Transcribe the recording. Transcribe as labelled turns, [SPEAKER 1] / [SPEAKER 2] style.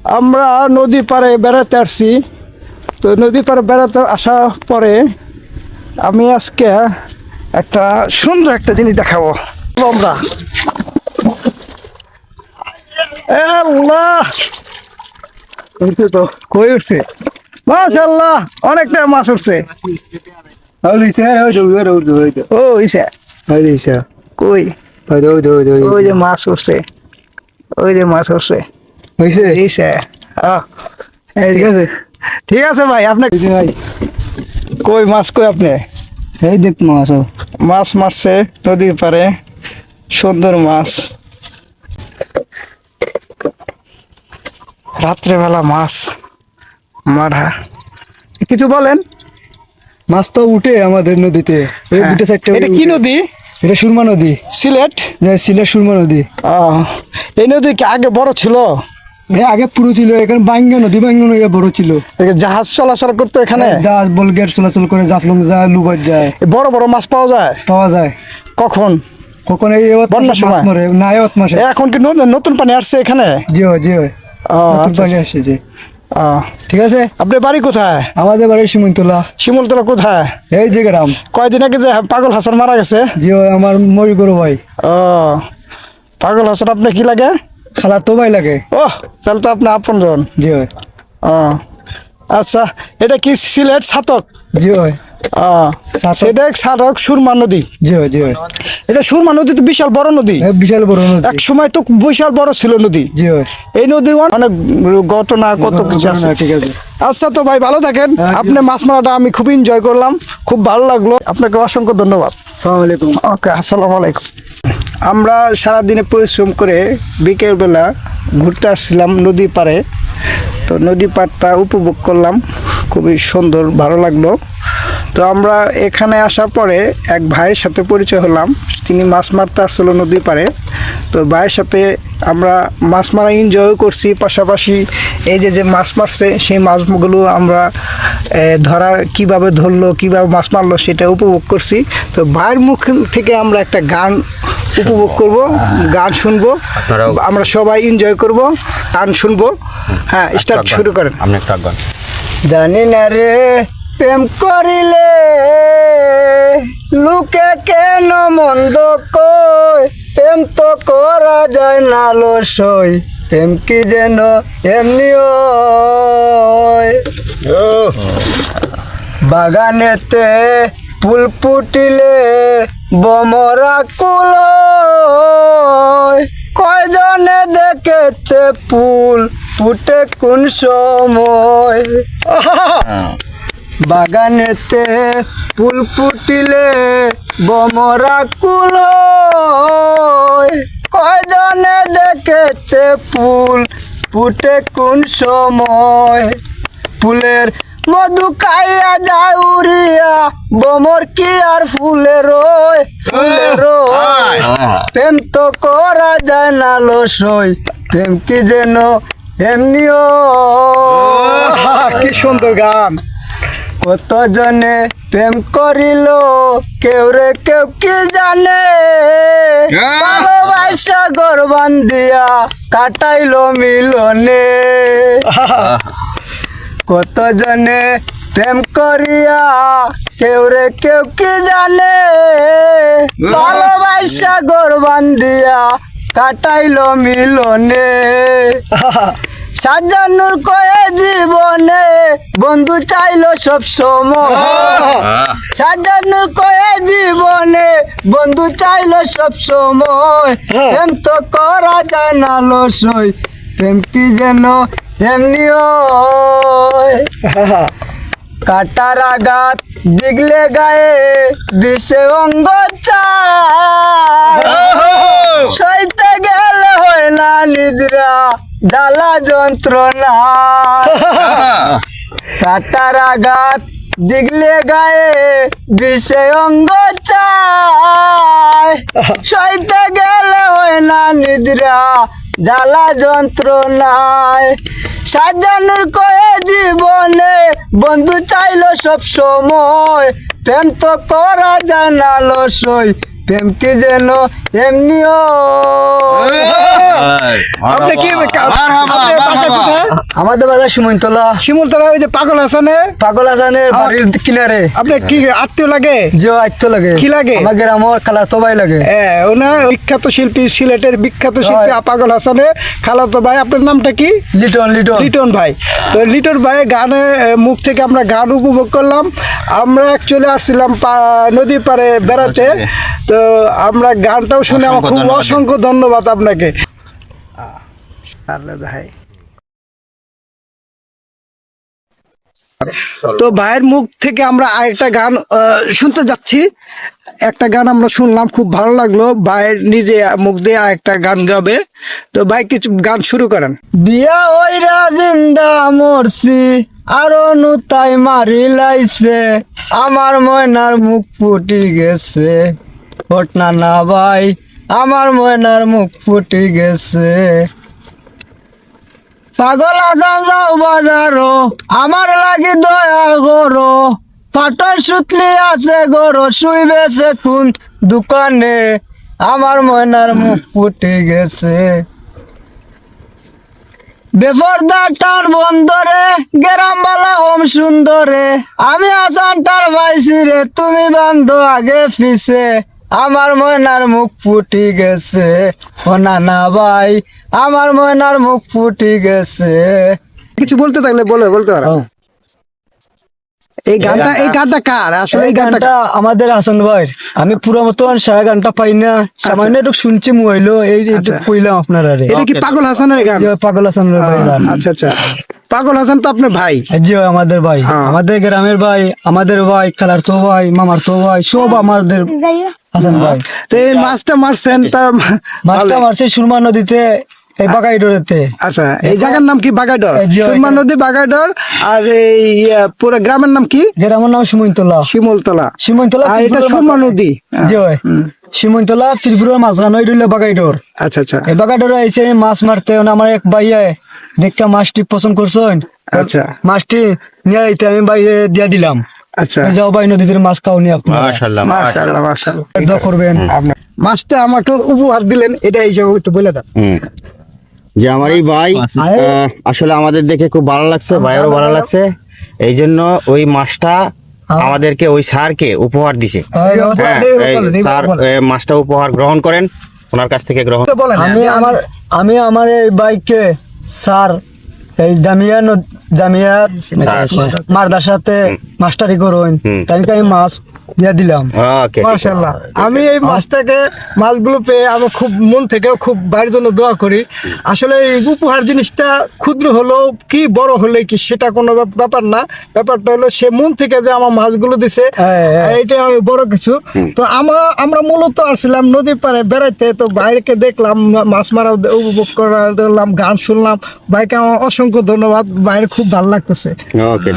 [SPEAKER 1] আমরা নদী পাড়ে বেড়াতে আসছি। তো নদী পাড়ে বেড়াতে আসার পরে আমি আজকে একটা সুন্দর একটা জিনিস দেখাবো আমরা। আল্লাহ তো কই উঠছে, মাশাআল্লাহ অনেকটা মাছ উঠছে। ও ইসে কই ওই যে মাছ উঠছে, ওই যে মাছ উঠছে। ঠিক আছে ঠিক আছে ভাই, আপনি কই মাছ কই আপনি?
[SPEAKER 2] এই দেখ মাছ
[SPEAKER 1] মাছ মারছে নদীর পারে, সুন্দর মাছ। রাত্রেবেলা মাছ মারা, কিছু বলেন?
[SPEAKER 2] মাছ তো উঠে আমাদের নদীতে। এই দুটো সাইডটা
[SPEAKER 1] এটা কি নদী?
[SPEAKER 2] এটা সুরমা নদী,
[SPEAKER 1] সিলেট।
[SPEAKER 2] সিলেট সুরমা নদী।
[SPEAKER 1] এই নদী কি আগে বড় ছিল?
[SPEAKER 2] আগে পুরো ছিল, এখানে বাঙ্গা নদী, বাঙ্গা নদী বড় ছিল।
[SPEAKER 1] জাহাজ চলাচল করতো এখানে,
[SPEAKER 2] জাহাজ বলগেট চলাচল করে, জাফলং যায়, লুবাত যায়।
[SPEAKER 1] বড় বড় মাছ পাওয়া যায়
[SPEAKER 2] পাওয়া যায়
[SPEAKER 1] কখন?
[SPEAKER 2] কখন এই
[SPEAKER 1] বন্যার সময়
[SPEAKER 2] মরে না, এত মাসে।
[SPEAKER 1] এখন কি নতুন পানি আসছে এখানে?
[SPEAKER 2] জি হয়, জি হয়, নতুন পানি আসছে জি। ঠিক আছে।
[SPEAKER 1] আপনার বাড়ি কোথায়?
[SPEAKER 2] আমাদের বাড়ি শিমুলতলা।
[SPEAKER 1] শিমুলতলা কোথায়?
[SPEAKER 2] এই যে গ্রাম।
[SPEAKER 1] কয়দিন আগে যে পাগল হাসান মারা গেছে?
[SPEAKER 2] জি হয়, আমার মরি গরু ভাই।
[SPEAKER 1] পাগল হাসান আপনি কি লাগে?
[SPEAKER 2] খালার তো ভাই লাগে।
[SPEAKER 1] তাহলে তো আপনি আপনজন।
[SPEAKER 2] জি হয়।
[SPEAKER 1] আচ্ছা, এটা কি সিলেট ছাতক?
[SPEAKER 2] জি হয়।
[SPEAKER 1] সেটা ছাতক সুরমা নদী।
[SPEAKER 2] জি হয়, জি হয়।
[SPEAKER 1] এটা সুরমা নদী তো বিশাল বড় নদী,
[SPEAKER 2] বিশাল বড় নদী।
[SPEAKER 1] এক সময় তো বিশাল বড় ছিল নদী।
[SPEAKER 2] জি হয়।
[SPEAKER 1] এই নদীর অনেক ঘটনা, কত কিছু আছে।
[SPEAKER 2] ঠিক আছে।
[SPEAKER 1] আচ্ছা তো ভাই ভালো থাকেন। আপনি মাছ মারাটা আমি খুব এনজয় করলাম, খুব ভালো লাগলো। আপনাকে অসংখ্য ধন্যবাদ।
[SPEAKER 2] আসসালামু আলাইকুম।
[SPEAKER 1] ওকে, আসসালামু আলাইকুম। আমরা সারাদিনে পরিশ্রম করে বিকেলবেলা ঘুরতে আসছিলাম নদী পাড়ে। তো নদী পাড়টা উপভোগ করলাম, খুবই সুন্দর, ভালো লাগলো। তো আমরা এখানে আসার পরে এক ভাইয়ের সাথে পরিচয় হলাম, তিনি মাছ মারতে আসছিল নদী পাড়ে। তো ভাইয়ের সাথে আমরা মাছ মারা এনজয় করছি, পাশাপাশি এই যে মাছ মারছে সেই মাছগুলো আমরা ধরার কিভাবে ধরলো, কিভাবে মাছ মারলো সেটা উপভোগ করছি। তো ভাইয়ের মুখ থেকে আমরা একটা গান উপভোগ করব, গান শুনবো, আমরা সবাই এনজয় করব, গান শুনবো। হ্যাঁ, স্টার্ট শুরু করেন।
[SPEAKER 3] আপনি একটা গান।
[SPEAKER 2] জানি না রে প্রেম করিলে লোকে কেন মন্দ কয়, প্রেম তো করা যায় না লসই, প্রেম কি যেন এমনি হয়। বাগানেতে ফুল ফুটিলে বমরা কুল, কয়জনে দেখেছে ফুল ফুটে কোন সময়। বাগানেতে ফুল ফুটিলে বমরা কুল, কয়জনে দেখেছে ফুল ফুটে কোন সময়। ফুলের মধু খাইয়া যায় উড়িয়া, বমর কি আর ফুলের প্রেম তো করা যায় না লসই, প্রেম কি যেন এমনি।
[SPEAKER 1] কি সুন্দর গান।
[SPEAKER 2] কতজনে প্রেম করিল কেউ রে কেউ কি জানে, ভালোবাসা ঘর বান্ধিয়া কাটাইলো মিলনে। কতজনে প্রেম করিয়া কেউ রে কেউ কি জানে, ভালোবাসা ঘর বান্ধিয়া কাটাইলো মিলনে। সাজানোর কয়ে জীবনে বন্ধু চাইলো সব সময়, সাজানোর কয়ে জীবনে বন্ধু চাইলো সব সময়। প্রেম তো করা যায় না লসই, প্রেম কি যেন এমনি হয়। কাটার আঘাত দিগলে গায়ে বিষে অঙ্গ চায়, সইতে গেলে হয় না নিদ্রা জ্বালা যন্ত্রণা। কাটার আঘাত দিগলে গায়ে বিষে অঙ্গ চায়, সইতে গেলে হয় না নিদ্রা জ্বালা যন্ত্রণায়। সাজানোর কয়ে জীবনে বন্ধু চাইলো সব সময়, প্রেম তো করা যায় না লসই, প্রেম কি যেন এমনি।
[SPEAKER 1] আপনি কি, আপনার বাসা কোথায়?
[SPEAKER 2] আমাদের বাজার সুমন্তলা
[SPEAKER 1] শিমুলতলা ওই যে পাগল হাসানে
[SPEAKER 2] পাগল হাসানের বাড়ির কিনারে।
[SPEAKER 1] আপনার কি আত্মীয় লাগে?
[SPEAKER 2] যে আইতো লাগে
[SPEAKER 1] কি লাগে?
[SPEAKER 2] আমার গ্রামের খালা তো ভাই লাগে।
[SPEAKER 1] হ্যাঁ, ওনার বিখ্যাত শিল্পী, সিলেটের বিখ্যাত শিল্পী পাগল হাসানে খালাতো ভাই। আপনার নামটা কি?
[SPEAKER 2] লিটন লিটন
[SPEAKER 1] লিটন ভাই। তো লিটন ভাই গানে মুখ থেকে আমরা গান উপভোগ করলাম। আমরা অ্যাকচুয়ালি আসছিলাম নদীর পাড়ে বেড়াতে, তো আমরা গানটাও শুনে আমার খুব অসংখ্য ধন্যবাদ আপনাকে। ভাই, তো ভাইয়ের মুখ থেকে আমরা আরেকটা গান শুনতে যাচ্ছি। একটা গান আমরা শুনলাম, খুব ভালো লাগলো। ভাইয়ের নিজে মুখ দিয়ে আরেকটা গান গাবে। তো ভাই কিছু গান শুরু করেন।
[SPEAKER 2] বিয়া ওইরা জিন্দা মরছি আরো নুতাই মারি লাইছে, আমার ময়নার মুখ ফুটি গেছে, ঘটনা না ভাই আমার ময়নার মুখ ফুটি গেছে। পাগল আসান যাও বাজারো, আমার লাগি দয়া করো, পাটর সুতলি আছে গরো, শুইবেছে কোন দোকানে, আমার ময়নার মুখ ফুটি গেছে। বেপরদা টার বন্দরে গেরাম বালা হোম সুন্দরে, আমি আসান টার পাইছি রে, তুমি বান্ধো আগে পিছে, আমার ময়নার মুখ ফুটি গেছে, ও না না ভাই আমার ময়নার মুখ ফুটি গেছে।
[SPEAKER 1] কিছু বলতে থাকলে বলতে পারো। এই গানটা কার আসলে? এই গানটা
[SPEAKER 2] আমাদের হাসান ভাই। আমি পুরো মতন সারা গানটা পাই না, সামান্য একটু শুনছি মোবাইলো, এই যে কইলাম আপনারা।
[SPEAKER 1] এটা কি পাগল হাসানের গান?
[SPEAKER 2] পাগল হাসান ভাই গান।
[SPEAKER 1] আচ্ছা আচ্ছা, পাগল হাসান তো আপনার ভাই?
[SPEAKER 2] জি আমাদের ভাই, আমাদের গ্রামের ভাই, আমাদের ভাই, খালার তো ভাই, মামার তো ভাই, সব আমাদের হাসান ভাই।
[SPEAKER 1] তো এই মাছটা মারছেন, তার
[SPEAKER 2] মাছটা মারছে সুরমা নদীতে, এই বাগাইডোরেতে।
[SPEAKER 1] আচ্ছা, এই জায়গার নাম কি? বাগাইডর, সুরমা নদী, বাগাইডর। আর এই পুরো গ্রামের নাম কি?
[SPEAKER 2] গ্রামের নাম শিমুলতলা।
[SPEAKER 1] শিমুলতলা,
[SPEAKER 2] শিমুলতলা
[SPEAKER 1] আর এটা সুরমা নদী।
[SPEAKER 2] জি ভাই, শিমুলতলা ফিরফুরের মাঝখানে হইল বাগাইডোর।
[SPEAKER 1] আচ্ছা আচ্ছা,
[SPEAKER 2] এই বাগাইডোরে আইছে মাছ মারতে, আমার এক ভাইয়া দেখা মাছটি পছন্দ করছেন।
[SPEAKER 1] আচ্ছা,
[SPEAKER 2] মাছটি নিয়ে আইতে আমি বাইরে দিয়া দিলাম।
[SPEAKER 1] আচ্ছা,
[SPEAKER 2] যাও ভাই নদীতে মাছ খাওনি আপনারা।
[SPEAKER 3] মাশাআল্লাহ
[SPEAKER 1] মাশাআল্লাহ মাশাআল্লাহ,
[SPEAKER 2] দোয়া করবেন।
[SPEAKER 1] আপনার মাছটা আমাকে উপহার দিলেন, এটা হিসাবে একটু বলে দাও।
[SPEAKER 3] যে আমার এই ভাই আসলে আমাদের দেখে খুব ভালো লাগছে, ভাইয়েরও ভালো লাগছে, এই জন্য ওই মাছটা আমাদেরকে ওই স্যারকে উপহার দিছে। হ্যাঁ, এই স্যার মাছটা উপহার গ্রহণ করেন, ওনার কাছ থেকে গ্রহণ।
[SPEAKER 1] বলেন।
[SPEAKER 2] আমি আমার এই বাইককে স্যার এই জামিয়া মারদার সাথে মাস্টারি করুন, তাই আমি মাছ দিয়ে দিলাম।
[SPEAKER 3] ওকে,
[SPEAKER 1] মাশাআল্লাহ। আমি এই মাছটাকে, মাছগুলো পেয়ে আমি খুব মন থেকে খুব ভাইয়ের জন্য দোয়া করি। আসলে এই উপহার জিনিসটা ক্ষুদ্র হলেও কি বড় হলে কি সেটা কোনো ব্যাপার না, ব্যাপারটা হলো সে মন থেকে যে আমার মাছগুলো দিছে, এইটা আমি বড় কিছু। তো আমরা মূলত আসছিলাম নদীর পাড়ে বেড়াইতে, তো বাইরেকে দেখলাম, মাছ মারা উপভোগ করলাম, গান শুনলাম। ভাইকে আমার অসংখ্য ধন্যবাদ, বাইরে খুব ভালো লাগতেছে।
[SPEAKER 3] ওকে।